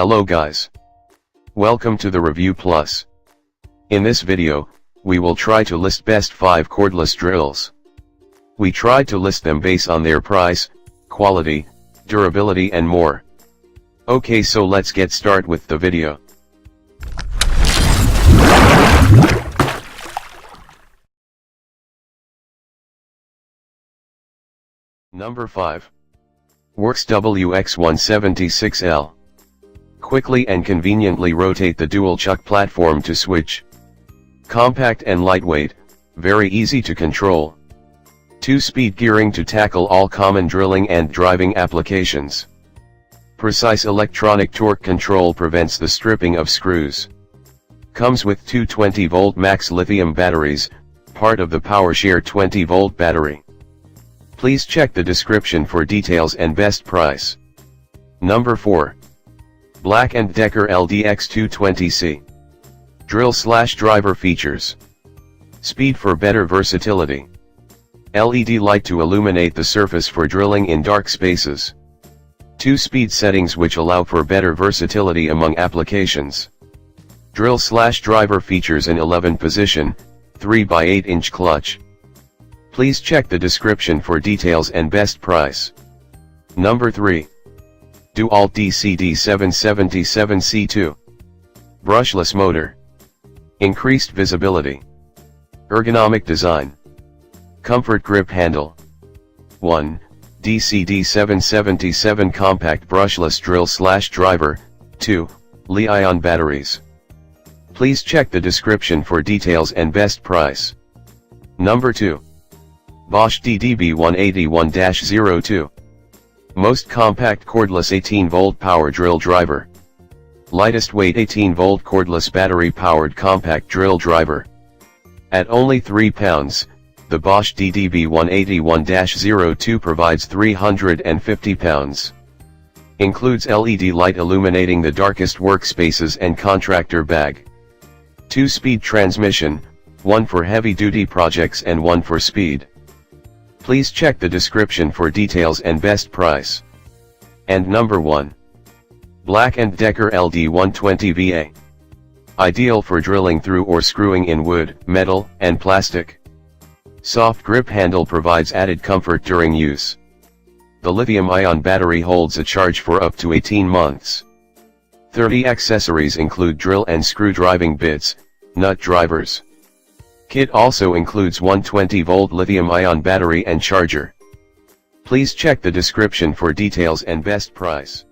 Hello guys. Welcome to the Review Plus. In this video, we will try to list best 5 cordless drills. We tried to list them based on their price, quality, durability and more. Okay, so let's get started with the video. Number 5. Worx WX176L. Quickly and conveniently rotate the dual chuck platform to switch. Compact and lightweight, very easy to control. 2-speed gearing to tackle all common drilling and driving applications. Precise electronic torque control prevents the stripping of screws. Comes with two 20-volt max lithium batteries, part of the PowerShare 20-volt battery. Please check the description for details and best price. Number 4. Black & Decker LDX220C. Drill/driver features. Speed for better versatility. LED light to illuminate the surface for drilling in dark spaces. 2-speed settings which allow for better versatility among applications. Drill/driver features an 11-position, 3x8-inch clutch. Please check the description for details and best price. Number 3. DeWalt DC-D777C2. Brushless motor. Increased visibility. Ergonomic design. Comfort grip handle. 1. DC-D777 compact brushless drill/driver. 2. Li-ion batteries. Please check the description for details and best price. Number 2. Bosch DDB181-02. Most compact cordless 18-volt power drill driver. Lightest weight 18-volt cordless battery-powered compact drill driver. At only 3 pounds, the Bosch DDB181-02 provides 350 pounds. Includes LED light illuminating the darkest workspaces and contractor bag. 2-speed transmission, one for heavy-duty projects and one for speed. Please check the description for details and best price. And number 1. Black & Decker LD120VA. Ideal for drilling through or screwing in wood, metal, and plastic. Soft grip handle provides added comfort during use. The lithium-ion battery holds a charge for up to 18 months. 30 accessories include drill and screw driving bits, nut drivers. Kit also includes one 20-volt lithium-ion battery and charger. Please check the description for details and best price.